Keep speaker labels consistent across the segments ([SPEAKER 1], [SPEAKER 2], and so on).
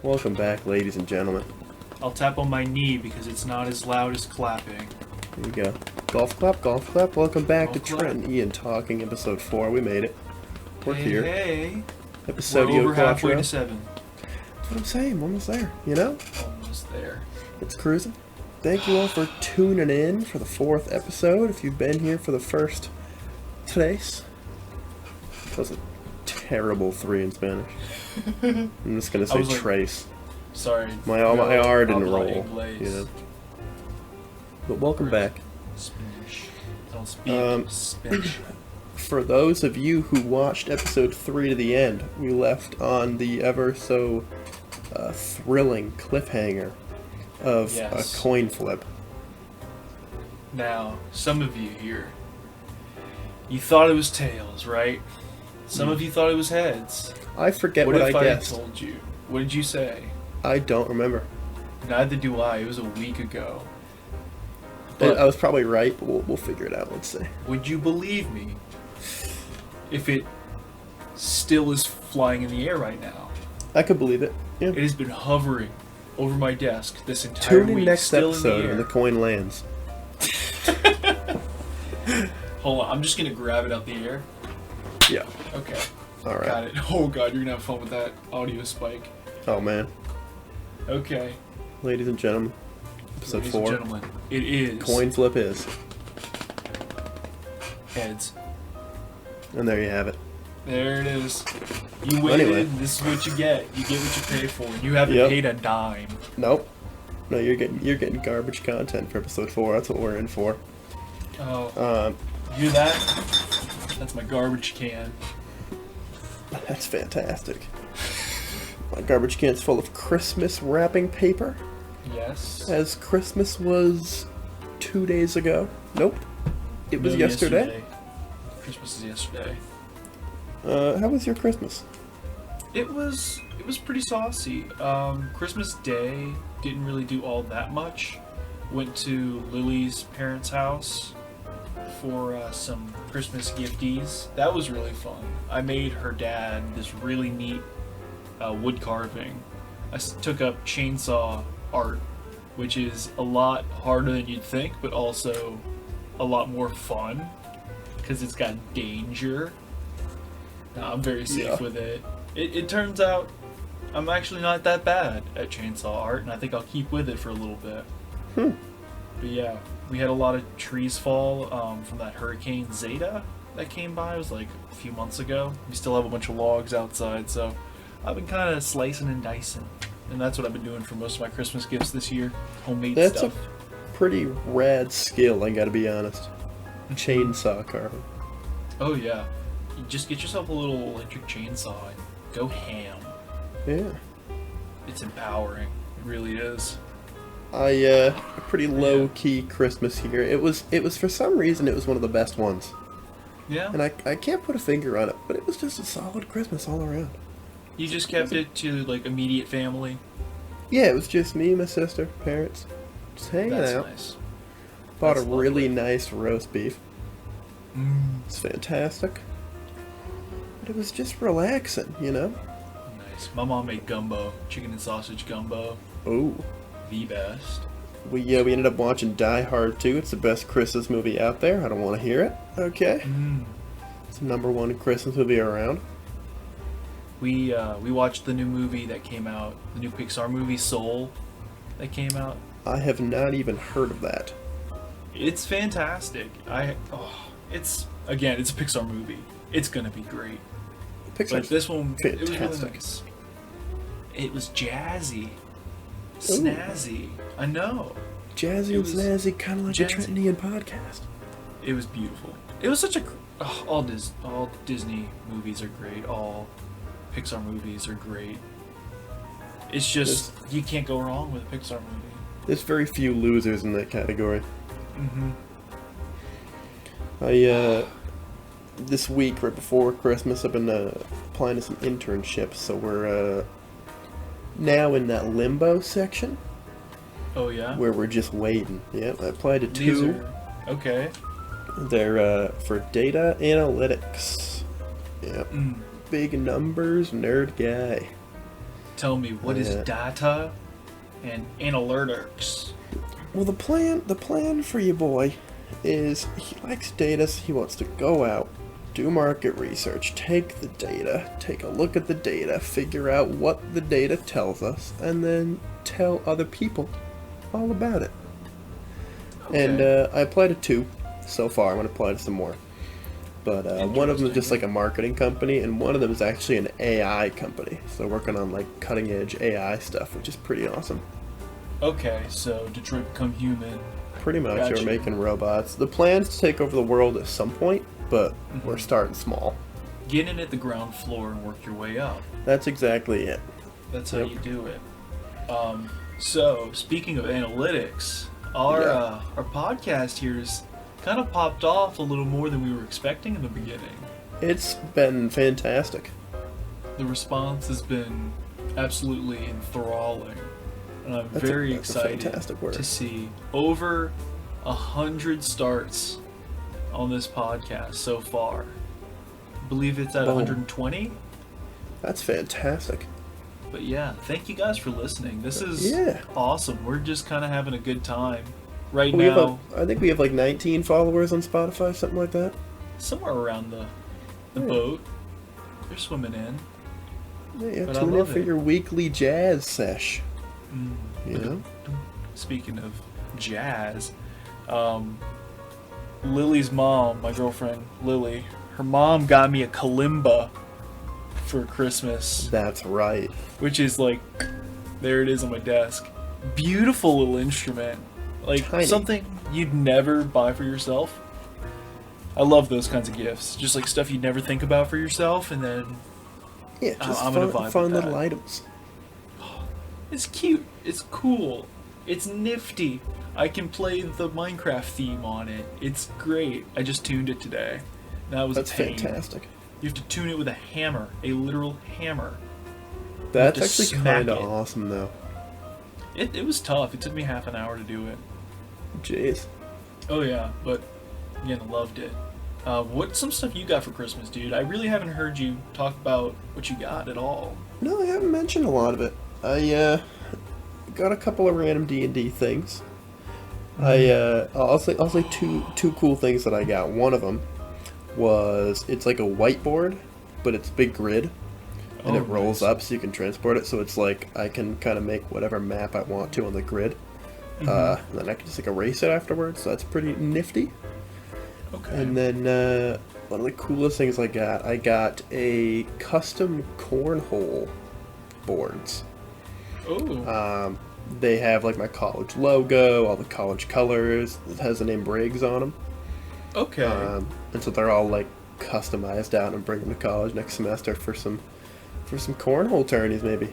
[SPEAKER 1] Welcome back, ladies and gentlemen.
[SPEAKER 2] I'll tap on my knee because it's not as loud as clapping.
[SPEAKER 1] Here we go. Golf clap, golf clap. Welcome back
[SPEAKER 2] Golf
[SPEAKER 1] to
[SPEAKER 2] clap.
[SPEAKER 1] Trent and Ean Talking, episode 4. We made it. We're
[SPEAKER 2] Hey,
[SPEAKER 1] here.
[SPEAKER 2] hey.
[SPEAKER 1] Episode
[SPEAKER 2] We're over halfway
[SPEAKER 1] Quattro.
[SPEAKER 2] to 7.
[SPEAKER 1] That's what I'm saying. We're almost there, you know?
[SPEAKER 2] Almost there.
[SPEAKER 1] It's cruising. Thank you all for tuning in for the 4th episode. If you've been here for the first tres. That was a terrible 3 in Spanish. I'm just going to say trace.
[SPEAKER 2] Sorry.
[SPEAKER 1] My R didn't
[SPEAKER 2] habla
[SPEAKER 1] roll.
[SPEAKER 2] inglés.
[SPEAKER 1] You know? But welcome back.
[SPEAKER 2] Spanish. Don't speak Spanish.
[SPEAKER 1] For those of you who watched episode 3 to the end, we left on the ever so thrilling cliffhanger of
[SPEAKER 2] Yes.
[SPEAKER 1] a coin flip.
[SPEAKER 2] Now, some of you here, you thought it was tails, right? Some of you thought it was heads.
[SPEAKER 1] I forget
[SPEAKER 2] What
[SPEAKER 1] what
[SPEAKER 2] if
[SPEAKER 1] I
[SPEAKER 2] I
[SPEAKER 1] guessed.
[SPEAKER 2] told you? What did you say?
[SPEAKER 1] I don't remember.
[SPEAKER 2] Neither do I. It was a week ago.
[SPEAKER 1] I was probably right, but we'll figure it out. Let's see.
[SPEAKER 2] Would you believe me if it still is flying in the air right now?
[SPEAKER 1] I could believe it. Yeah.
[SPEAKER 2] It has been hovering over my desk this entire
[SPEAKER 1] Tune in
[SPEAKER 2] week,
[SPEAKER 1] next
[SPEAKER 2] still
[SPEAKER 1] episode
[SPEAKER 2] in the
[SPEAKER 1] when
[SPEAKER 2] air.
[SPEAKER 1] the coin lands.
[SPEAKER 2] Hold on, I'm just gonna grab it out the air.
[SPEAKER 1] Yeah.
[SPEAKER 2] Okay,
[SPEAKER 1] All right.
[SPEAKER 2] got it. Oh god, you're gonna have fun with that audio spike.
[SPEAKER 1] Oh man,
[SPEAKER 2] Okay,
[SPEAKER 1] ladies and gentlemen, episode
[SPEAKER 2] ladies
[SPEAKER 1] 4.
[SPEAKER 2] and gentlemen, it is
[SPEAKER 1] Coin flip is,
[SPEAKER 2] heads.
[SPEAKER 1] and there you have it.
[SPEAKER 2] There it is. You waited.
[SPEAKER 1] Anyway.
[SPEAKER 2] This is what you get. You get what you pay for. You haven't
[SPEAKER 1] Yep.
[SPEAKER 2] paid a dime.
[SPEAKER 1] Nope. No, you're getting garbage content for episode 4. That's what we're in for.
[SPEAKER 2] Oh, you hear that? That's my garbage can.
[SPEAKER 1] That's fantastic. My garbage can's full of Christmas wrapping paper,
[SPEAKER 2] Yes.
[SPEAKER 1] as Christmas was 2 days ago. Nope. It was
[SPEAKER 2] No,
[SPEAKER 1] yesterday.
[SPEAKER 2] Christmas is yesterday.
[SPEAKER 1] How was your Christmas?
[SPEAKER 2] It was pretty saucy. Christmas Day didn't really do all that much. Went to Lily's parents' house for some Christmas gifties. That was really fun. I made her dad this really neat wood carving. I took up chainsaw art, which is a lot harder than you'd think, but also a lot more fun because it's got danger. I'm very safe
[SPEAKER 1] Yeah.
[SPEAKER 2] with it. It turns out I'm actually not that bad at chainsaw art, and I think I'll keep with it for a little bit. But yeah, we had a lot of trees fall from that Hurricane Zeta that came by. It was like a few months ago. We still have a bunch of logs outside, so I've been kind of slicing and dicing. And that's what I've been doing for most of my Christmas gifts this year. Homemade
[SPEAKER 1] That's
[SPEAKER 2] stuff.
[SPEAKER 1] a pretty rad skill, I gotta be honest. Chainsaw carving.
[SPEAKER 2] Oh yeah. You just get yourself a little electric chainsaw and go ham.
[SPEAKER 1] Yeah.
[SPEAKER 2] It's empowering. It really is.
[SPEAKER 1] A pretty low-key Christmas here. It was for some reason it was one of the best ones.
[SPEAKER 2] Yeah.
[SPEAKER 1] And I can't put a finger on it, but it was just a solid Christmas all around.
[SPEAKER 2] You just kept it to like immediate family.
[SPEAKER 1] Yeah, it was just me, my sister, parents, just hanging
[SPEAKER 2] That's
[SPEAKER 1] out.
[SPEAKER 2] nice.
[SPEAKER 1] Bought
[SPEAKER 2] That's
[SPEAKER 1] a really
[SPEAKER 2] lovely.
[SPEAKER 1] nice roast beef.
[SPEAKER 2] Mm,
[SPEAKER 1] It's fantastic. But it was just relaxing, you know?
[SPEAKER 2] nice. My mom made gumbo, chicken and sausage gumbo,
[SPEAKER 1] Ooh.
[SPEAKER 2] the best.
[SPEAKER 1] We ended up watching Die Hard 2. It's the best Christmas movie out there. I don't want to hear it. Okay.
[SPEAKER 2] Mm.
[SPEAKER 1] It's the #1 Christmas movie around.
[SPEAKER 2] We watched the new movie that came out, the new Pixar movie Soul, that came out.
[SPEAKER 1] I have not even heard of that.
[SPEAKER 2] It's fantastic. It's a Pixar movie. It's gonna be great. But
[SPEAKER 1] Pixar's
[SPEAKER 2] this one, it was really
[SPEAKER 1] fantastic.
[SPEAKER 2] nice. It was jazzy, snazzy. I know.
[SPEAKER 1] Jazzy
[SPEAKER 2] It
[SPEAKER 1] and
[SPEAKER 2] was
[SPEAKER 1] snazzy, kind of like
[SPEAKER 2] jazzy.
[SPEAKER 1] a Trent and Ean podcast.
[SPEAKER 2] It was beautiful. It was such a all Disney movies are great. All Pixar movies are great. It's just you can't go wrong with a Pixar movie.
[SPEAKER 1] There's very few losers in that category.
[SPEAKER 2] Mm-hmm.
[SPEAKER 1] This week, right before Christmas, I've been applying to some internships, so we're now in that limbo section
[SPEAKER 2] Oh yeah.
[SPEAKER 1] where we're just waiting. Yep, I applied to
[SPEAKER 2] These
[SPEAKER 1] 2.
[SPEAKER 2] are okay.
[SPEAKER 1] They're for data analytics. Yep.
[SPEAKER 2] Mm.
[SPEAKER 1] Big numbers, nerd guy.
[SPEAKER 2] Tell me, what is
[SPEAKER 1] Yeah.
[SPEAKER 2] data and analytics?
[SPEAKER 1] Well, the plan for your boy is he likes data, so he wants to go out, do market research, take the data, take a look at the data, figure out what the data tells us, and then tell other people all about it.
[SPEAKER 2] Okay.
[SPEAKER 1] And I applied to 2 so far. I'm going to apply to some more. But one of them is just like a marketing company, and one of them is actually an AI company. So working on like cutting edge AI stuff, which is pretty awesome.
[SPEAKER 2] Okay, so Detroit Become Human.
[SPEAKER 1] Pretty much,
[SPEAKER 2] Gotcha.
[SPEAKER 1] we're making robots. The plan's to take over the world at some point, but we're starting small.
[SPEAKER 2] Get in at the ground floor and work your way up.
[SPEAKER 1] That's exactly it.
[SPEAKER 2] That's how
[SPEAKER 1] Yep.
[SPEAKER 2] you do it. So, speaking of analytics, our podcast here's kind of popped off a little more than we were expecting in the beginning.
[SPEAKER 1] It's been fantastic.
[SPEAKER 2] The response has been absolutely enthralling, and I'm very
[SPEAKER 1] that's a
[SPEAKER 2] excited
[SPEAKER 1] fantastic word.
[SPEAKER 2] to see over 100 starts on this podcast so far. I believe it's at
[SPEAKER 1] Boom.
[SPEAKER 2] 120.
[SPEAKER 1] That's fantastic.
[SPEAKER 2] But yeah, thank you guys for listening. This is
[SPEAKER 1] Yeah.
[SPEAKER 2] awesome. We're just kind of having a good time right
[SPEAKER 1] We have
[SPEAKER 2] now.
[SPEAKER 1] I think we have like 19 followers on Spotify, something like that.
[SPEAKER 2] Somewhere around the
[SPEAKER 1] Yeah.
[SPEAKER 2] boat. They're swimming in.
[SPEAKER 1] Yeah,
[SPEAKER 2] But I
[SPEAKER 1] tune in
[SPEAKER 2] love
[SPEAKER 1] for
[SPEAKER 2] it.
[SPEAKER 1] your weekly jazz sesh.
[SPEAKER 2] Mm.
[SPEAKER 1] You know?
[SPEAKER 2] Speaking of jazz, Lily's mom, my girlfriend Lily, her mom got me a kalimba for Christmas,
[SPEAKER 1] That's right.
[SPEAKER 2] which is like, there it is on my desk. Beautiful little instrument. Like
[SPEAKER 1] Tiny.
[SPEAKER 2] something you'd never buy for yourself. I love those kinds of gifts. Just like stuff you'd never think about for yourself, and then
[SPEAKER 1] Yeah, just
[SPEAKER 2] I'm gonna vibe
[SPEAKER 1] fun
[SPEAKER 2] with
[SPEAKER 1] little
[SPEAKER 2] that.
[SPEAKER 1] items.
[SPEAKER 2] it's cute, it's cool, it's nifty. I can play the Minecraft theme on it. It's great. I just tuned it today. That was
[SPEAKER 1] That's
[SPEAKER 2] a pain.
[SPEAKER 1] fantastic.
[SPEAKER 2] You have to tune it with a hammer, a literal hammer.
[SPEAKER 1] That's
[SPEAKER 2] to
[SPEAKER 1] actually
[SPEAKER 2] smack
[SPEAKER 1] kind of
[SPEAKER 2] it.
[SPEAKER 1] awesome, though.
[SPEAKER 2] It was tough. It took me half an hour to do it.
[SPEAKER 1] Jeez.
[SPEAKER 2] Oh yeah, but again, I loved it. What's some stuff you got for Christmas, dude? I really haven't heard you talk about what you got at all.
[SPEAKER 1] No, I haven't mentioned a lot of it. I got a couple of random D&D things. I'll say two cool things that I got. One of them was it's like a whiteboard, but it's big grid, and it rolls
[SPEAKER 2] nice.
[SPEAKER 1] up so you can transport it. So it's like I can kind of make whatever map I want to on the grid. And then I can just like erase it afterwards. So that's pretty nifty.
[SPEAKER 2] Okay.
[SPEAKER 1] And then one of the coolest things I got a custom cornhole boards.
[SPEAKER 2] Oh.
[SPEAKER 1] They have like my college logo, all the college colors. It has the name Briggs on them.
[SPEAKER 2] Okay.
[SPEAKER 1] And so they're all like customized out and bring them to college next semester for some cornhole tourneys maybe.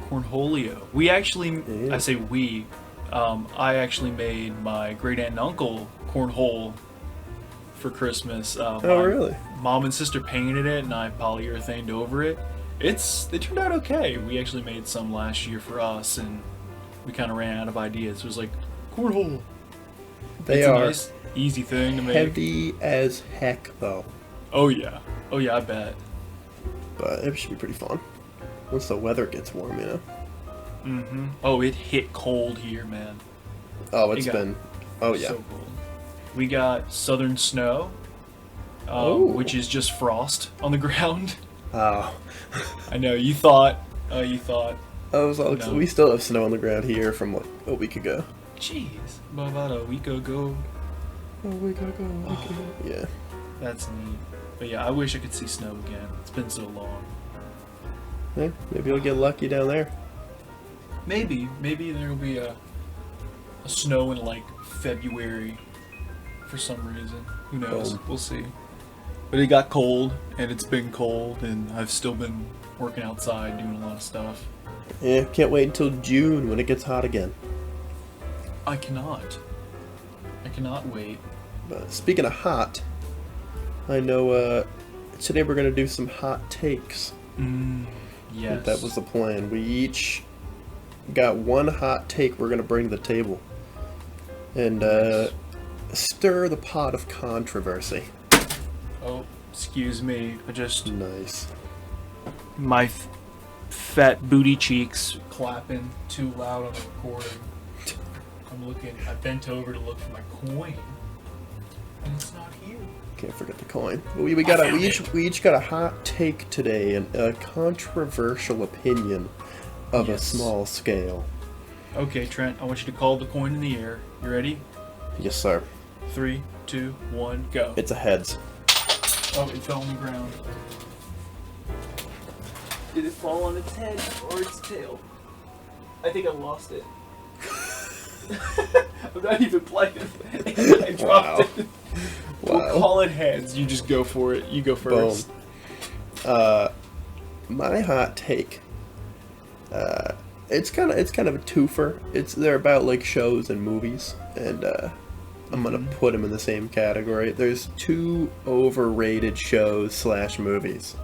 [SPEAKER 2] Cornholio. We actually,
[SPEAKER 1] Yeah.
[SPEAKER 2] I say we, I actually made my great aunt and uncle cornhole for Christmas.
[SPEAKER 1] Oh,
[SPEAKER 2] My
[SPEAKER 1] really?
[SPEAKER 2] Mom and sister painted it, and I polyurethaned over it. They turned out okay. We actually made some last year for us, and we kind of ran out of ideas. It was like cornhole.
[SPEAKER 1] They
[SPEAKER 2] It's
[SPEAKER 1] are
[SPEAKER 2] a nice, easy thing to make.
[SPEAKER 1] heavy as heck though,
[SPEAKER 2] Oh yeah, I bet.
[SPEAKER 1] but it should be pretty fun once the weather gets warm, you know.
[SPEAKER 2] Mm-hmm. Oh, it hit cold here, man.
[SPEAKER 1] Oh,
[SPEAKER 2] It got
[SPEAKER 1] oh yeah.
[SPEAKER 2] So cold. We got southern snow,
[SPEAKER 1] Oh.
[SPEAKER 2] which is just frost on the ground.
[SPEAKER 1] Oh,
[SPEAKER 2] I know you thought.
[SPEAKER 1] I was all
[SPEAKER 2] No.
[SPEAKER 1] we still have snow on the ground here from like a week ago.
[SPEAKER 2] Jeez, about a week ago.
[SPEAKER 1] A week ago. Yeah.
[SPEAKER 2] That's neat. But yeah, I wish I could see snow again. It's been so long.
[SPEAKER 1] Hey, maybe you'll get lucky down there.
[SPEAKER 2] Maybe there'll be a snow in like February for some reason. Who knows?
[SPEAKER 1] Boom.
[SPEAKER 2] We'll see. But it got cold, and it's been cold, and I've still been working outside doing a lot of stuff.
[SPEAKER 1] Yeah, can't wait until June when it gets hot again.
[SPEAKER 2] I cannot wait.
[SPEAKER 1] But speaking of hot, I know today we're gonna do some hot takes.
[SPEAKER 2] Yes.
[SPEAKER 1] That was the plan. We each got one hot take we're gonna bring to the table, and stir the pot of controversy.
[SPEAKER 2] Oh, excuse me. I just
[SPEAKER 1] Nice.
[SPEAKER 2] my fat booty cheeks clapping too loud on the recording. I bent over to look for my coin, and it's not here.
[SPEAKER 1] Can't forget the coin. We each got a hot take today and a controversial opinion of a small scale.
[SPEAKER 2] Okay, Trent, I want you to call the coin in the air. You ready?
[SPEAKER 1] Yes, sir.
[SPEAKER 2] 3, 2, 1, go.
[SPEAKER 1] It's a heads.
[SPEAKER 2] Oh, it fell on the ground. Did it fall on its head or its tail? I think I lost it. I'm not even playing. I dropped it.
[SPEAKER 1] Wow.
[SPEAKER 2] We'll call it heads. You just go for it. You go first.
[SPEAKER 1] Boom. My hot take. It's kind of a twofer. They're about like shows and movies, and I'm gonna put them in the same category. There's 2 overrated shows / movies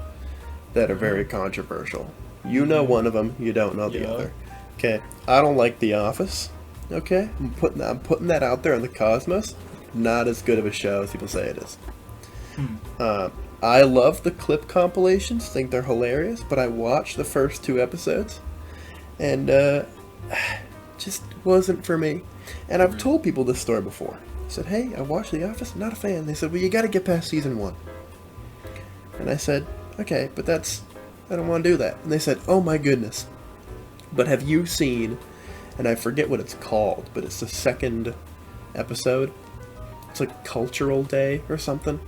[SPEAKER 1] that are very controversial. You know one of them. You don't know the other. Okay. I don't like The Office. Okay. I'm putting that out there in the cosmos. Not as good of a show as people say it is. I love the clip compilations. Think they're hilarious. But I watched the first 2 episodes, and just wasn't for me. And I've told people this story before. I said, hey, I watched The Office, not a fan. They said, well, you gotta get past season 1. And I said, okay, but I don't want to do that. And they said, oh my goodness. But have you seen, and I forget what it's called, but it's the 2nd episode. It's like Cultural Day or something.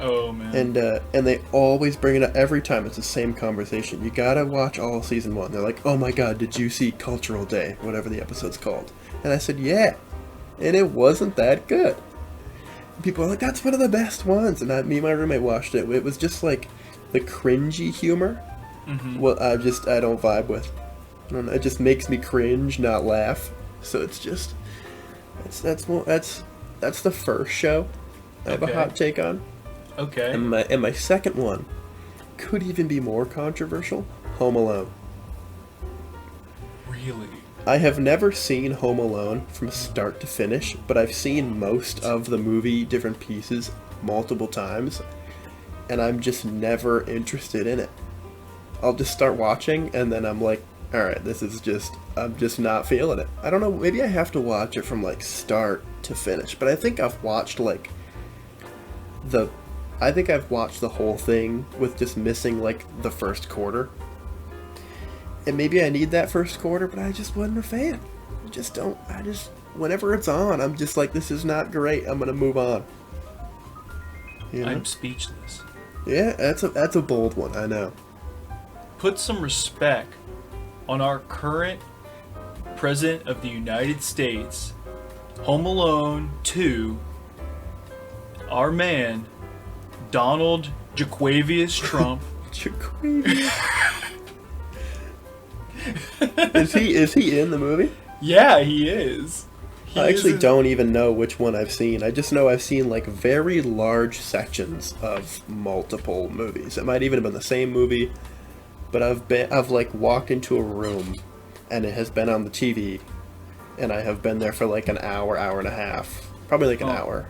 [SPEAKER 2] Oh, man.
[SPEAKER 1] And they always bring it up every time. It's the same conversation. You gotta watch all season 1. They're like, oh my god, did you see Cultural Day? Whatever the episode's called. And I said, yeah. And it wasn't that good. And people are like, that's one of the best ones. And me and my roommate watched it. It was just like the cringy humor. Well, I don't vibe with. I don't know, it just makes me cringe, not laugh. So it's just, that's the first show I have a hot take on.
[SPEAKER 2] Okay.
[SPEAKER 1] And my second one could even be more controversial. Home Alone.
[SPEAKER 2] Really?
[SPEAKER 1] I have never seen Home Alone from start to finish, but I've seen most of the movie, different pieces, multiple times, and I'm just never interested in it. I'll just start watching, and then I'm like, alright, I'm just not feeling it. I don't know, maybe I have to watch it from, like, start to finish, but I think I've watched, like, the whole thing with just missing, like, the first quarter. And maybe I need that first quarter, but I just wasn't a fan. Whenever it's on, I'm just like, this is not great, I'm gonna move on. You know?
[SPEAKER 2] I'm speechless.
[SPEAKER 1] Yeah, that's a bold one, I know.
[SPEAKER 2] Put some respect on our current President of the United States, Home Alone 2, our man, Donald Jaquavius Trump.
[SPEAKER 1] Is he in the movie?
[SPEAKER 2] Yeah, he is.
[SPEAKER 1] I actually don't even know which one I've seen. I just know I've seen like very large sections of multiple movies. It might even have been the same movie, but I've like walked into a room and it has been on the TV, and I have been there for like an hour and a half, probably like an hour,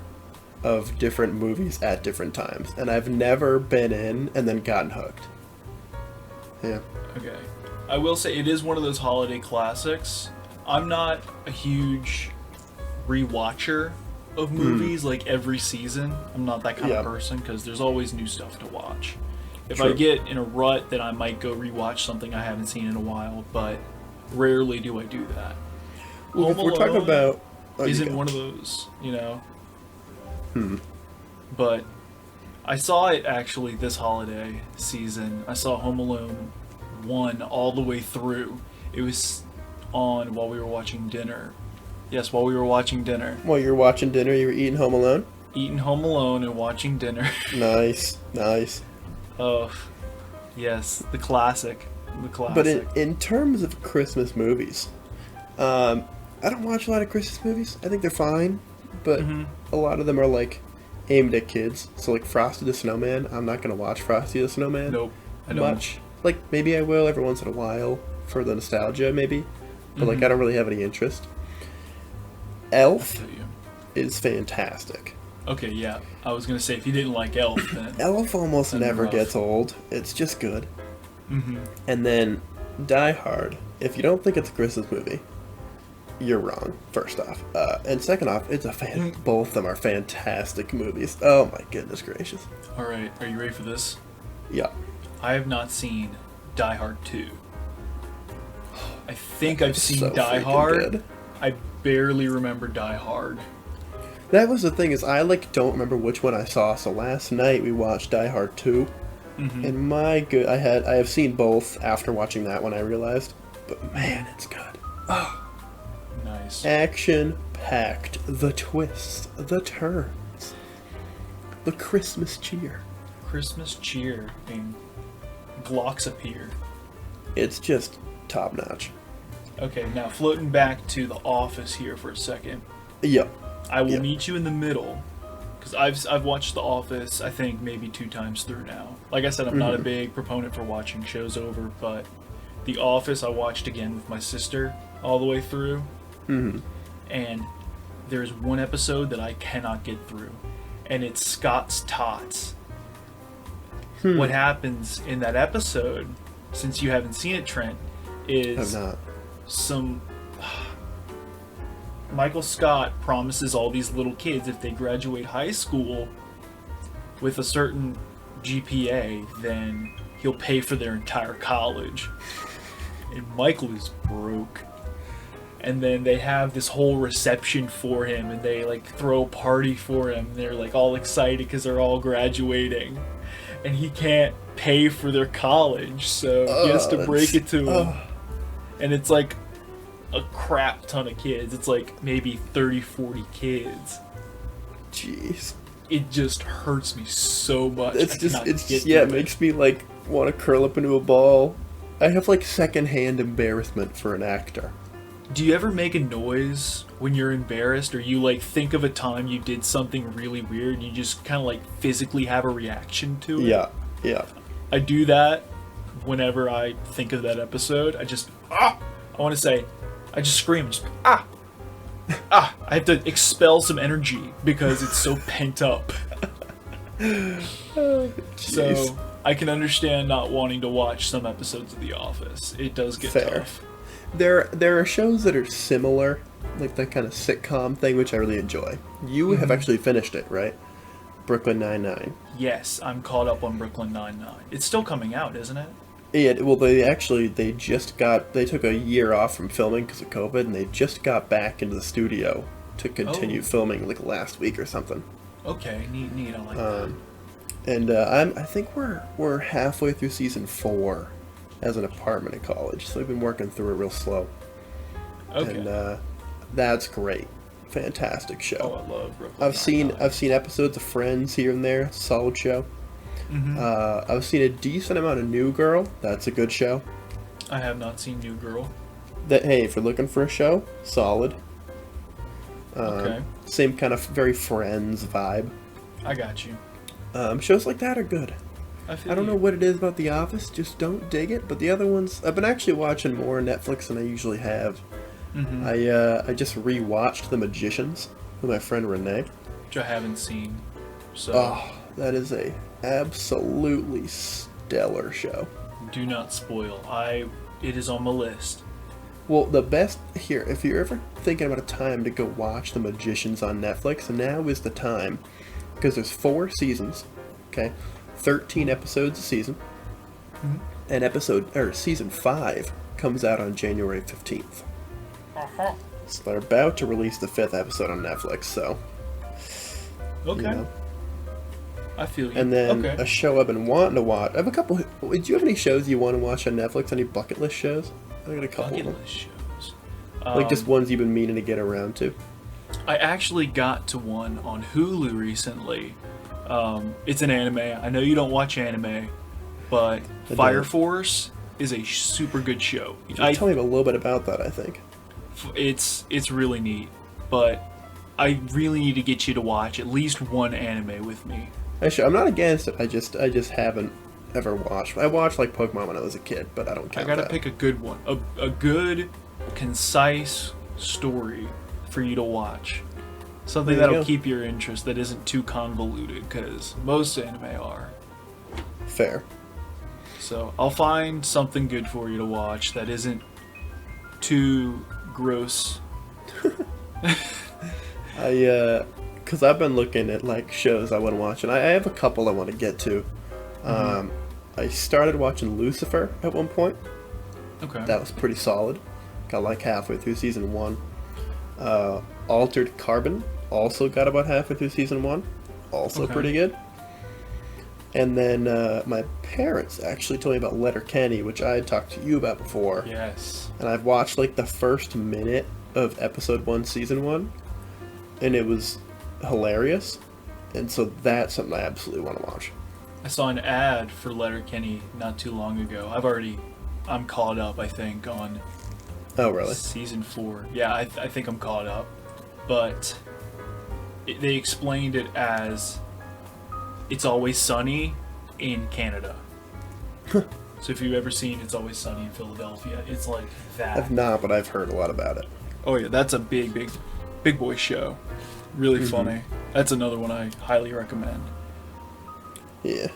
[SPEAKER 1] of different movies at different times, and I've never been in and then gotten hooked. Yeah.
[SPEAKER 2] Okay. I will say it is one of those holiday classics. I'm not a huge rewatcher of movies like every season. I'm not that kind of person because there's always new stuff to watch. If I get in a rut, then I might go rewatch something I haven't seen in a while, but rarely do I do that.
[SPEAKER 1] Well, if we're talking about...
[SPEAKER 2] isn't one of those, you know? But I saw it actually this holiday season. I saw Home Alone 1 all the way through. It was on while we were watching dinner. Yes, while we were watching dinner.
[SPEAKER 1] While you were watching dinner, you were eating Home Alone?
[SPEAKER 2] Eating Home Alone and watching dinner.
[SPEAKER 1] Nice.
[SPEAKER 2] Oh, yes, the classic.
[SPEAKER 1] But in terms of Christmas movies, I don't watch a lot of Christmas movies. I think they're fine, but a lot of them are like aimed at kids. So like Frosty the Snowman, I'm not gonna watch Frosty the Snowman.
[SPEAKER 2] Nope, I don't.
[SPEAKER 1] Much. Like maybe I will every once in a while for the nostalgia, maybe. But like I don't really have any interest. Elf is fantastic.
[SPEAKER 2] Okay, yeah. I was gonna say if you didn't like Elf, then
[SPEAKER 1] Elf almost never gets old. It's just good. And then Die Hard. If you don't think it's a Christmas movie, you're wrong. First off, and second off, it's a both of them are fantastic movies. Oh my goodness gracious!
[SPEAKER 2] All right, are you ready for this?
[SPEAKER 1] Yeah.
[SPEAKER 2] I have not seen Die Hard 2. I think I've seen
[SPEAKER 1] So
[SPEAKER 2] Die
[SPEAKER 1] freaking
[SPEAKER 2] Hard.
[SPEAKER 1] good.
[SPEAKER 2] I barely remember Die Hard.
[SPEAKER 1] That was the thing is I don't remember which one I saw. So last night we watched Die Hard 2, and my good, I have seen both after watching that one. I realized, but man, it's good. Oh,
[SPEAKER 2] Nice.
[SPEAKER 1] action packed, the twists, the turns, the Christmas cheer.
[SPEAKER 2] Christmas cheer and Glocks appear.
[SPEAKER 1] It's just top notch.
[SPEAKER 2] Okay, now floating back to The Office here for a second.
[SPEAKER 1] Yep.
[SPEAKER 2] I will
[SPEAKER 1] Yep.
[SPEAKER 2] meet you in the middle, because I've watched The Office, I think, maybe 2 times through now. Like I said, I'm not a big proponent for watching shows over, but The Office I watched again with my sister all the way through. And there's one episode that I cannot get through, and it's Scott's Tots. What happens in that episode, since you haven't seen it, Trent, is
[SPEAKER 1] I'm not.
[SPEAKER 2] some Michael Scott promises all these little kids if they graduate high school with a certain GPA, then he'll pay for their entire college. And Michael is broke. And then they have this whole reception for him, and they like throw a party for him. They're like all excited because they're all graduating, and he can't pay for their college, so he has to break it to him. And it's like a crap ton of kids. It's like maybe 30-40 kids.
[SPEAKER 1] Jeez.
[SPEAKER 2] It just hurts me so much.
[SPEAKER 1] It makes me like want to curl up into a ball. I have like secondhand embarrassment for an actor.
[SPEAKER 2] Do you ever make a noise when you're embarrassed, or you like think of a time you did something really weird and you just kind of like physically have a reaction to it?
[SPEAKER 1] Yeah.
[SPEAKER 2] I do that whenever I think of that episode. I just I want to say, I just scream, just I have to expel some energy because it's so pent up. So I can understand not wanting to watch some episodes of The Office. It does get tough.
[SPEAKER 1] There are shows that are similar, like that kind of sitcom thing, which I really enjoy. You have actually finished it, right? Brooklyn Nine-Nine.
[SPEAKER 2] Yes, I'm caught up on Brooklyn Nine-Nine. It's still coming out, isn't it?
[SPEAKER 1] Yeah, well, they took a year off from filming because of COVID, and they just got back into the studio to continue filming like last week or something.
[SPEAKER 2] Okay, neat. I like that.
[SPEAKER 1] And I think we're halfway through season 4 as an apartment in college, so we've been working through it real slow.
[SPEAKER 2] Okay.
[SPEAKER 1] And that's great. Fantastic show.
[SPEAKER 2] Oh, I love Brooklyn Nine-Nine.
[SPEAKER 1] I've seen episodes of Friends here and there. It's a solid show. I've seen a decent amount of New Girl. That's a good show.
[SPEAKER 2] I have not seen New Girl.
[SPEAKER 1] Hey, if you're looking for a show, solid.
[SPEAKER 2] Okay.
[SPEAKER 1] Same kind of very Friends vibe.
[SPEAKER 2] I got you.
[SPEAKER 1] Shows like that are good.
[SPEAKER 2] I
[SPEAKER 1] don't know what it is about The Office, just don't dig it. But the other ones, I've been actually watching more Netflix than I usually have. I just rewatched The Magicians with my friend Renee.
[SPEAKER 2] Which I haven't seen. So
[SPEAKER 1] That is a absolutely stellar show.
[SPEAKER 2] do not spoil. It is on my list.
[SPEAKER 1] Well, the best here, if you're ever thinking about a time to go watch The Magicians on Netflix, now is the time. Because there's 4 seasons, okay? 13 episodes a season. And season 5 comes out on January 15th. So they're about to release the 5th episode on Netflix, so...
[SPEAKER 2] Okay.
[SPEAKER 1] You know.
[SPEAKER 2] I feel you.
[SPEAKER 1] And then
[SPEAKER 2] okay.
[SPEAKER 1] a show I've been wanting to watch. I have a couple... Do you have any shows you want to watch on Netflix? Any bucket list shows? I got a couple
[SPEAKER 2] Bucket
[SPEAKER 1] of them.
[SPEAKER 2] list shows.
[SPEAKER 1] Like just ones you've been meaning to get around to.
[SPEAKER 2] I actually got to one on Hulu recently. It's an anime. I know you don't watch anime, but Fire Force is a super good show.
[SPEAKER 1] Tell me a little bit about that, I think.
[SPEAKER 2] It's really neat, but I really need to get you to watch at least one anime with me.
[SPEAKER 1] Actually, I'm not against it. I just haven't ever watched. I watched like Pokemon when I was a kid, but I don't count
[SPEAKER 2] I gotta
[SPEAKER 1] that.
[SPEAKER 2] pick a good one. A good, concise story for you to watch. Something that'll keep your interest, that isn't too convoluted, because most anime are.
[SPEAKER 1] Fair.
[SPEAKER 2] So I'll find something good for you to watch that isn't too gross.
[SPEAKER 1] Because I've been looking at like shows I want to watch, and I have a couple I want to get to. I started watching Lucifer at one point.
[SPEAKER 2] Okay.
[SPEAKER 1] That was pretty solid. Got like halfway through season 1. Altered Carbon also got about halfway through season 1. Also pretty good. And then my parents actually told me about Letterkenny, which I had talked to you about before.
[SPEAKER 2] Yes.
[SPEAKER 1] And I've watched like the first minute of episode 1, season 1, and it was hilarious. And so that's something I absolutely want to watch.
[SPEAKER 2] I saw an ad for Letterkenny not too long ago. I'm caught up, I think, on
[SPEAKER 1] Oh, really?
[SPEAKER 2] season 4. Yeah, I think I'm caught up. But they explained it as It's Always Sunny in Canada. So if you've ever seen It's Always Sunny in Philadelphia, it's like that.
[SPEAKER 1] I've not, but I've heard a lot about it.
[SPEAKER 2] Oh yeah, that's a big boy show. Really funny. That's another one I highly recommend.
[SPEAKER 1] Yeah.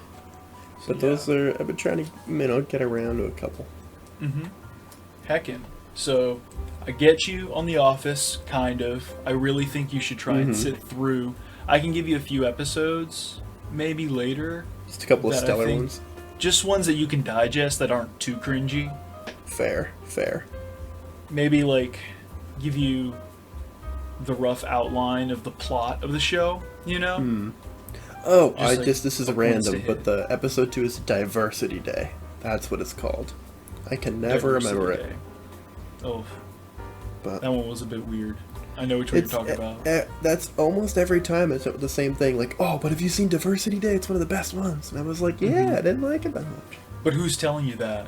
[SPEAKER 1] But those are, I've been trying to, get around to a couple.
[SPEAKER 2] Heckin'. So, I get you on The Office, kind of. I really think you should try and sit through. I can give you a few episodes, maybe later.
[SPEAKER 1] Just a couple of stellar ones.
[SPEAKER 2] Just ones that you can digest that aren't too cringy.
[SPEAKER 1] Fair.
[SPEAKER 2] Maybe, like, give you the rough outline of the plot of the show, you know?
[SPEAKER 1] Oh,
[SPEAKER 2] Just
[SPEAKER 1] this is
[SPEAKER 2] like
[SPEAKER 1] random,
[SPEAKER 2] points to
[SPEAKER 1] but
[SPEAKER 2] hit.
[SPEAKER 1] the episode 2 is Diversity Day. That's what it's called. I can never remember it.
[SPEAKER 2] Oh,
[SPEAKER 1] But
[SPEAKER 2] that one was a bit weird. I know which one you're talking about.
[SPEAKER 1] That's almost every time it's the same thing. Like, oh, but have you seen Diversity Day? It's one of the best ones. And I was like, yeah, I didn't like it that much.
[SPEAKER 2] But who's telling you that?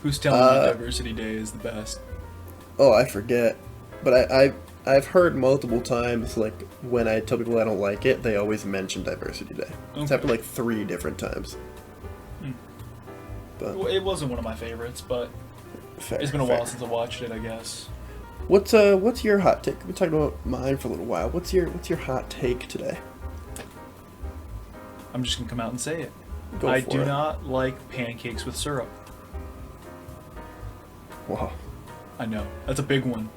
[SPEAKER 2] Who's telling you Diversity Day is the best?
[SPEAKER 1] Oh, I forget. But I've heard multiple times, like, when I tell people I don't like it, they always mention Diversity Day. It's happened like 3 different times. But
[SPEAKER 2] Well, it wasn't one of my favorites, but
[SPEAKER 1] fair,
[SPEAKER 2] it's been a
[SPEAKER 1] fair.
[SPEAKER 2] while since I watched it, I guess.
[SPEAKER 1] What's your hot take? We've been talking about mine for a little while. What's your hot take today?
[SPEAKER 2] I'm just gonna come out and say it.
[SPEAKER 1] Go
[SPEAKER 2] I
[SPEAKER 1] for
[SPEAKER 2] do
[SPEAKER 1] it.
[SPEAKER 2] not like pancakes with syrup.
[SPEAKER 1] Wow.
[SPEAKER 2] I know. That's a big one.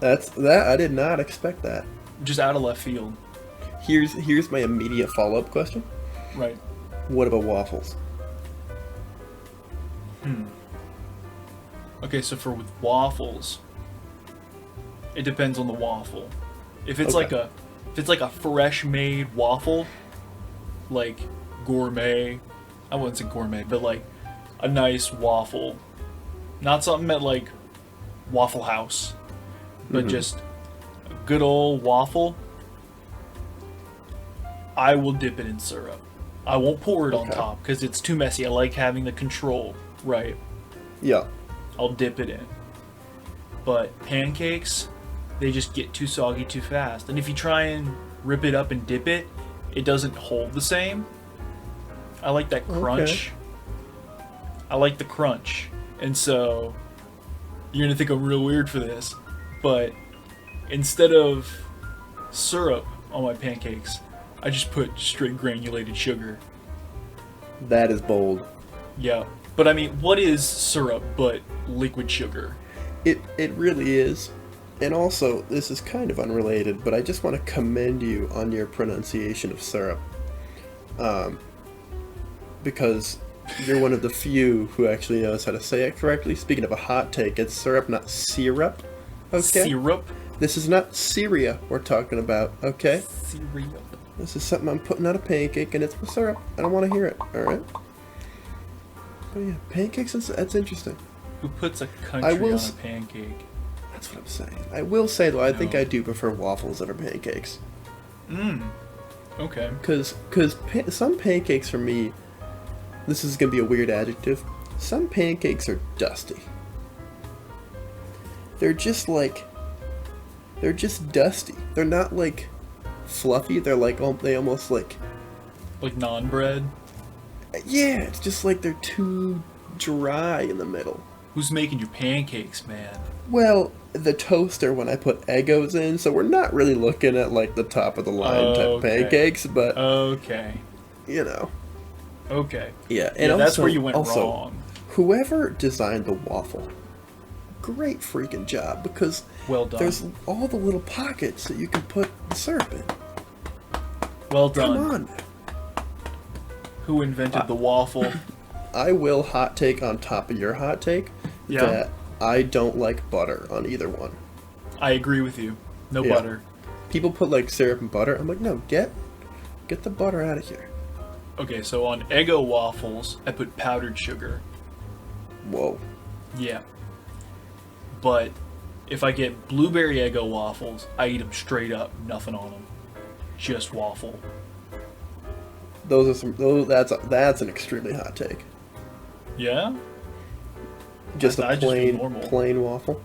[SPEAKER 1] I did not expect that.
[SPEAKER 2] Just out of left field.
[SPEAKER 1] Here's my immediate follow-up question.
[SPEAKER 2] Right.
[SPEAKER 1] What about waffles?
[SPEAKER 2] Okay, so with waffles, it depends on the waffle. If it's like a fresh made waffle, like gourmet, I wouldn't say gourmet, but like a nice waffle. Not something at like Waffle House, but just a good old waffle. I will dip it in syrup. I won't pour it on top because it's too messy. I like having the control, right?
[SPEAKER 1] Yeah.
[SPEAKER 2] I'll dip it in. But pancakes, they just get too soggy too fast. And if you try and rip it up and dip it, it doesn't hold the same. I like that crunch.
[SPEAKER 1] Okay.
[SPEAKER 2] I like the crunch. And so, you're gonna think I'm real weird for this, but instead of syrup on my pancakes, I just put straight granulated sugar.
[SPEAKER 1] That is bold.
[SPEAKER 2] Yeah. But I mean, what is syrup but liquid sugar?
[SPEAKER 1] It really is. And also, this is kind of unrelated, but I just want to commend you on your pronunciation of syrup. Because you're one of the few who actually knows how to say it correctly. Speaking of a hot take, it's syrup, not syrup. Okay?
[SPEAKER 2] Syrup?
[SPEAKER 1] This is not Syria we're talking about, okay?
[SPEAKER 2] Syrup.
[SPEAKER 1] This is something I'm putting on a pancake, and it's with syrup. I don't want to hear it, alright? But yeah, pancakes, that's interesting.
[SPEAKER 2] Who puts a country on a pancake?
[SPEAKER 1] That's what I'm saying. I will say, though, I think
[SPEAKER 2] No.
[SPEAKER 1] I do prefer waffles over pancakes.
[SPEAKER 2] Okay.
[SPEAKER 1] Because some pancakes for me, this is going to be a weird adjective, some pancakes are dusty. They're just dusty. They're not like fluffy, they're like, they almost like,
[SPEAKER 2] Like non-bread?
[SPEAKER 1] yeah, it's just like they're too dry in the middle.
[SPEAKER 2] Who's making your pancakes, man?
[SPEAKER 1] Well, the toaster when I put Eggos in, so we're not really looking at like the top of the line type
[SPEAKER 2] Okay.
[SPEAKER 1] pancakes, but
[SPEAKER 2] Okay.
[SPEAKER 1] you know.
[SPEAKER 2] Okay.
[SPEAKER 1] Yeah, and
[SPEAKER 2] that's
[SPEAKER 1] also,
[SPEAKER 2] where you went
[SPEAKER 1] also,
[SPEAKER 2] wrong.
[SPEAKER 1] whoever designed the waffle, great freaking job, because
[SPEAKER 2] Well done.
[SPEAKER 1] there's all the little pockets that you can put the syrup in.
[SPEAKER 2] Well done.
[SPEAKER 1] Come on.
[SPEAKER 2] Who invented the waffle?
[SPEAKER 1] I will hot take on top of your hot take
[SPEAKER 2] Yeah.
[SPEAKER 1] that I don't like butter on either one.
[SPEAKER 2] I agree with you. No
[SPEAKER 1] Yeah.
[SPEAKER 2] butter.
[SPEAKER 1] People put like syrup and butter. I'm like, no, get the butter out of here.
[SPEAKER 2] Okay, so on Eggo waffles, I put powdered sugar.
[SPEAKER 1] Whoa.
[SPEAKER 2] Yeah. But if I get blueberry Eggo waffles, I eat them straight up, nothing on them. Just waffle.
[SPEAKER 1] That's an extremely hot take.
[SPEAKER 2] Yeah?
[SPEAKER 1] Just
[SPEAKER 2] I
[SPEAKER 1] a
[SPEAKER 2] just do
[SPEAKER 1] plain
[SPEAKER 2] normal.
[SPEAKER 1] plain waffle.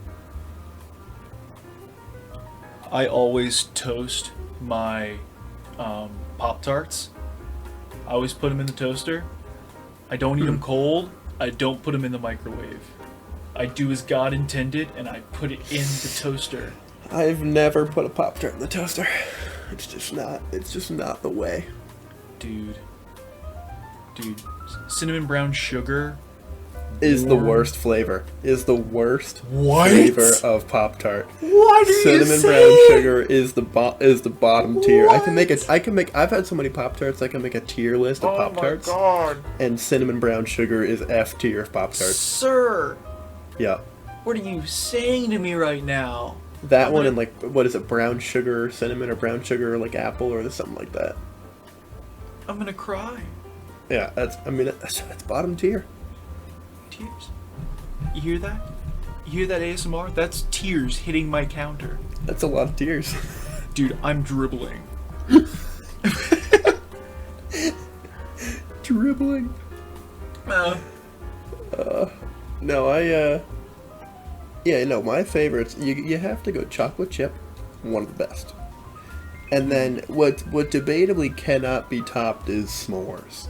[SPEAKER 2] I always toast my Pop-Tarts. I always put them in the toaster. I don't eat them cold. I don't put them in the microwave. I do as God intended, and I put it in the toaster.
[SPEAKER 1] I've never put a Pop-Tart in the toaster. It's just not the way.
[SPEAKER 2] Dude, cinnamon brown sugar
[SPEAKER 1] Is the
[SPEAKER 2] warm.
[SPEAKER 1] worst flavor. Is the worst
[SPEAKER 2] What?
[SPEAKER 1] flavor of Pop-Tart.
[SPEAKER 2] What are you
[SPEAKER 1] Cinnamon brown
[SPEAKER 2] saying?
[SPEAKER 1] sugar is the bottom tier. I've had so many Pop-Tarts I can make a tier list of Pop-Tarts.
[SPEAKER 2] Oh my God.
[SPEAKER 1] And cinnamon brown sugar is F tier of Pop-Tarts.
[SPEAKER 2] Sir,
[SPEAKER 1] Yeah.
[SPEAKER 2] what are you saying to me right now?
[SPEAKER 1] That one and like, what is it, brown sugar cinnamon or brown sugar like apple or something like that.
[SPEAKER 2] I'm gonna cry.
[SPEAKER 1] Yeah, that's bottom tier.
[SPEAKER 2] Tears. You hear that? You hear that ASMR? That's tears hitting my counter.
[SPEAKER 1] That's a lot of tears.
[SPEAKER 2] Dude, I'm dribbling.
[SPEAKER 1] Dribbling. No, my favorites, you have to go chocolate chip, one of the best. And then what debatably cannot be topped is s'mores.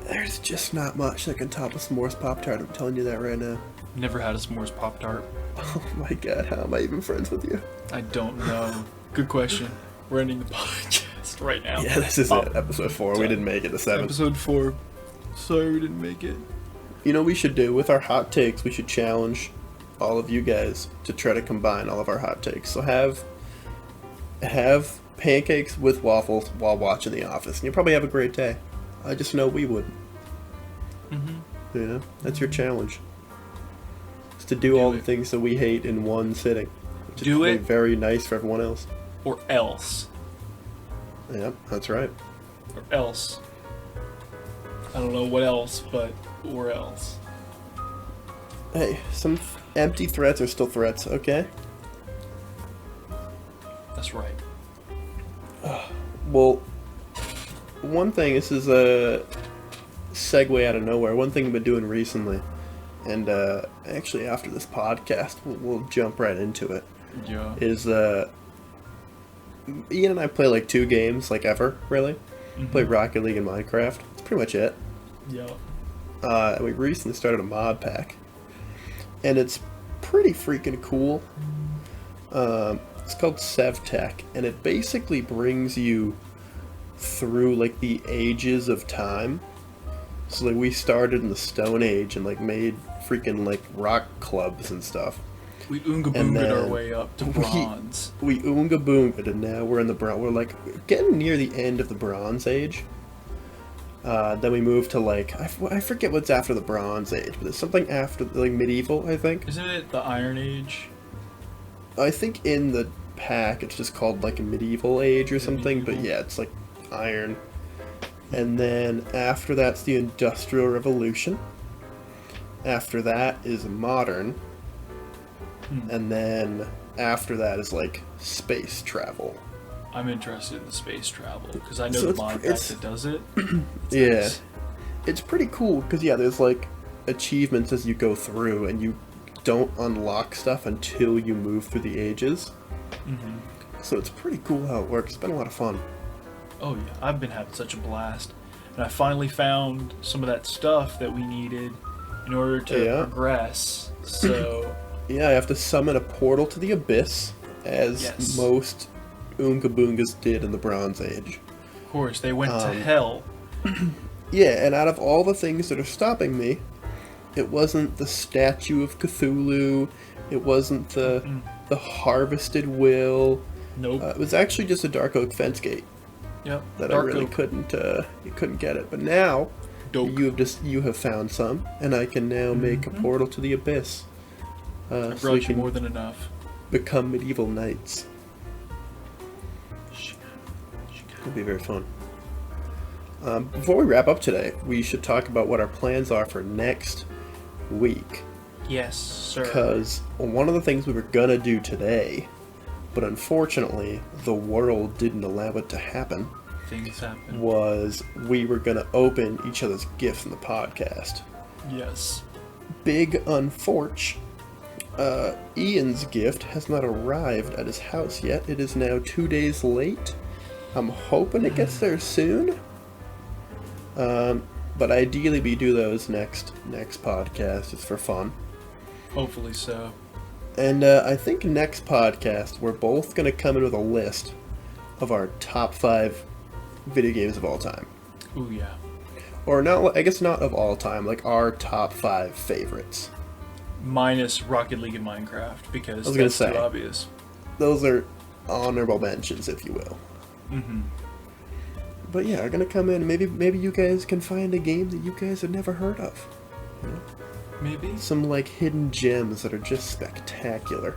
[SPEAKER 1] There's just not much that can top a s'mores Pop-Tart, I'm telling you that right now.
[SPEAKER 2] Never had a s'mores Pop-Tart.
[SPEAKER 1] Oh my god, how am I even friends with you?
[SPEAKER 2] I don't know. Good question. We're ending the podcast right now.
[SPEAKER 1] Yeah, this is it, episode 4. We didn't make it to 7.
[SPEAKER 2] Episode 4. Sorry we didn't make it.
[SPEAKER 1] You know what we should do? With our hot takes, we should challenge all of you guys to try to combine all of our hot takes. So have pancakes with waffles while watching The Office, and you'll probably have a great day. I just know we would.
[SPEAKER 2] Mm-hmm.
[SPEAKER 1] Yeah, that's your challenge. It's to do all the things that we hate in one sitting. Which
[SPEAKER 2] Do
[SPEAKER 1] is
[SPEAKER 2] it.
[SPEAKER 1] very nice for everyone else.
[SPEAKER 2] Or else.
[SPEAKER 1] Yep, that's right.
[SPEAKER 2] Or else. I don't know what else, but or else.
[SPEAKER 1] Hey, some empty threats are still threats, okay?
[SPEAKER 2] That's right.
[SPEAKER 1] Well, one thing, this is a segue out of nowhere, one thing I've been doing recently, and actually after this podcast, we'll jump right into it,
[SPEAKER 2] Yeah.
[SPEAKER 1] is Ian and I play like 2 games, like ever, really. Play Rocket League and Minecraft. That's pretty much it.
[SPEAKER 2] Yeah.
[SPEAKER 1] And we recently started a mod pack, and it's pretty freaking cool. It's called SevTech, and it basically brings you through like the ages of time. So like we started in the Stone Age and like made freaking like rock clubs and stuff.
[SPEAKER 2] We oonga
[SPEAKER 1] And
[SPEAKER 2] boongaed our
[SPEAKER 1] then
[SPEAKER 2] way up to bronze.
[SPEAKER 1] We oonga boongaed, and now we're in the bronze. We're like getting near the end of the Bronze Age. Then we moved to like I forget what's after the Bronze Age, but it's something after like medieval, I think.
[SPEAKER 2] Isn't it the Iron Age?
[SPEAKER 1] I think in the pack it's just called like a medieval age or something, but
[SPEAKER 2] Medieval.
[SPEAKER 1] yeah, it's like iron. And then after that's the Industrial Revolution. After that is modern. And then after that is like space travel.
[SPEAKER 2] I'm interested in the space travel because I know
[SPEAKER 1] So
[SPEAKER 2] the
[SPEAKER 1] it's
[SPEAKER 2] mod
[SPEAKER 1] pr-
[SPEAKER 2] pack
[SPEAKER 1] it's-
[SPEAKER 2] that does it.
[SPEAKER 1] Yeah.
[SPEAKER 2] Nice.
[SPEAKER 1] It's pretty cool because yeah, there's like achievements as you go through, and you don't unlock stuff until you move through the ages. So it's pretty cool how it works. It's been a lot of fun.
[SPEAKER 2] Oh yeah, I've been having such a blast, and I finally found some of that stuff that we needed in order to
[SPEAKER 1] Yeah.
[SPEAKER 2] progress. So
[SPEAKER 1] Yeah, I have to summon a portal to the abyss, as
[SPEAKER 2] Yes.
[SPEAKER 1] most Oonga Boongas did in the Bronze Age.
[SPEAKER 2] of course they went to
[SPEAKER 1] Um,
[SPEAKER 2] hell,
[SPEAKER 1] Yeah, and out of all the things that are stopping me, it wasn't the statue of Cthulhu. It wasn't the harvested will.
[SPEAKER 2] Nope.
[SPEAKER 1] It was actually just a dark oak fence gate
[SPEAKER 2] Yep.
[SPEAKER 1] that
[SPEAKER 2] Dark
[SPEAKER 1] I really
[SPEAKER 2] oak.
[SPEAKER 1] couldn't. You couldn't get it, but now
[SPEAKER 2] Dope.
[SPEAKER 1] you have found some, and I can now make a portal to the abyss.
[SPEAKER 2] I
[SPEAKER 1] So we
[SPEAKER 2] brought you
[SPEAKER 1] can
[SPEAKER 2] more than enough.
[SPEAKER 1] become medieval knights. It'll be very fun. Before we wrap up today, we should talk about what our plans are for next week.
[SPEAKER 2] Yes, sir.
[SPEAKER 1] Because one of the things we were gonna do today, but unfortunately the world didn't allow it to happen,
[SPEAKER 2] Things happen.
[SPEAKER 1] was we were gonna open each other's gifts in the podcast.
[SPEAKER 2] Yes.
[SPEAKER 1] Big unfortunate. Ian's gift has not arrived at his house yet. It is now 2 days late. I'm hoping it gets there soon. But ideally we do those next podcast just for fun.
[SPEAKER 2] Hopefully so.
[SPEAKER 1] And I think next podcast we're both going to come in with a list of our top 5 video games of all time.
[SPEAKER 2] Ooh, yeah.
[SPEAKER 1] Or not, I guess not of all time, like our top 5 favorites.
[SPEAKER 2] Minus Rocket League and Minecraft, because
[SPEAKER 1] I was gonna
[SPEAKER 2] that's
[SPEAKER 1] say.
[SPEAKER 2] too obvious.
[SPEAKER 1] Those are honorable mentions, if you will.
[SPEAKER 2] Mm-hmm.
[SPEAKER 1] But yeah, we're going to come in, maybe you guys can find a game that you guys have never heard of. You know?
[SPEAKER 2] Maybe.
[SPEAKER 1] Some like hidden gems that are just spectacular.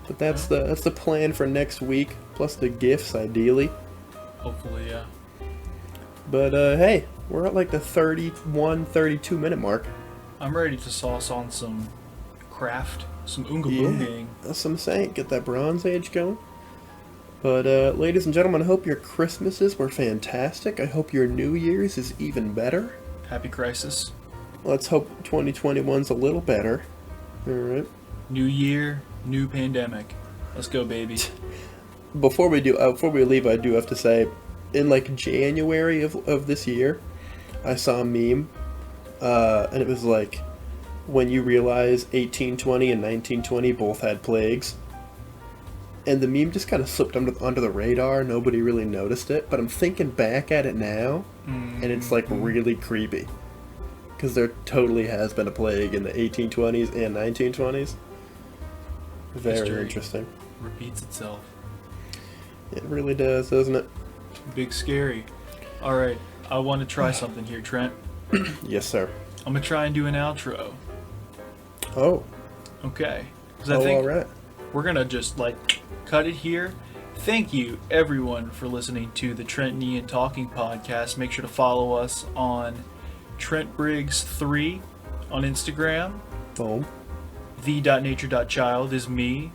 [SPEAKER 1] But that's the plan for next week, plus the gifts ideally.
[SPEAKER 2] Hopefully, yeah.
[SPEAKER 1] But hey, we're at like the 31, 32 minute mark.
[SPEAKER 2] I'm ready to sauce on some craft, some oonga
[SPEAKER 1] Yeah,
[SPEAKER 2] boonging.
[SPEAKER 1] that's what I'm saying. Get that Bronze Age going. But ladies and gentlemen, I hope your Christmases were fantastic. I hope your New Year's is even better.
[SPEAKER 2] Happy Crisis.
[SPEAKER 1] Let's hope 2021's a little better. Alright.
[SPEAKER 2] New year, new pandemic. Let's go, baby.
[SPEAKER 1] Before we leave, I do have to say, in like January of this year, I saw a meme, and it was like, when you realize 1820 and 1920 both had plagues, and the meme just kind of slipped under the radar. Nobody really noticed it, but I'm thinking back at it now, and it's like really creepy, because there totally has been a plague in the 1820s and 1920s. Very
[SPEAKER 2] History
[SPEAKER 1] interesting.
[SPEAKER 2] repeats itself.
[SPEAKER 1] It really does, doesn't it?
[SPEAKER 2] Big scary. Alright, I want to try something here, Trent.
[SPEAKER 1] Yes, sir.
[SPEAKER 2] I'm going to try and do an outro.
[SPEAKER 1] Oh.
[SPEAKER 2] Okay. Because I think
[SPEAKER 1] all right.
[SPEAKER 2] we're going to just like cut it here. Thank you, everyone, for listening to the Trent and Ean Talking Podcast. Make sure to follow us on Trent Briggs 3 on Instagram.
[SPEAKER 1] Boom.
[SPEAKER 2] The.nature.child is me.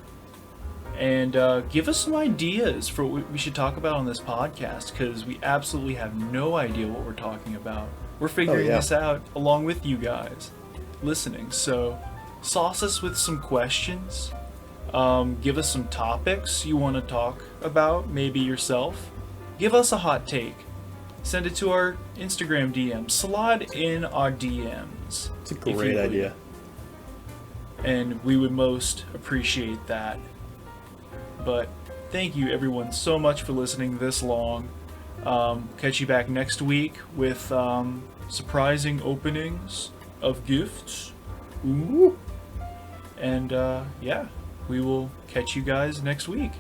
[SPEAKER 2] And give us some ideas for what we should talk about on this podcast, because we absolutely have no idea what we're talking about. We're figuring this out along with you guys listening. So sauce us with some questions. Give us some topics you want to talk about, maybe yourself. Give us a hot take. Send it to our Instagram DM. Slide in our DMs.
[SPEAKER 1] It's a great idea.
[SPEAKER 2] And we would most appreciate that. But thank you, everyone, so much for listening this long. Catch you back next week with surprising openings of gifts. Ooh. And yeah, we will catch you guys next week.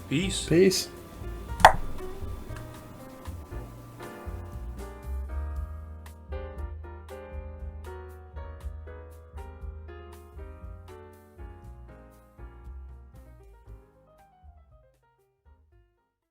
[SPEAKER 2] Peace.
[SPEAKER 1] Peace.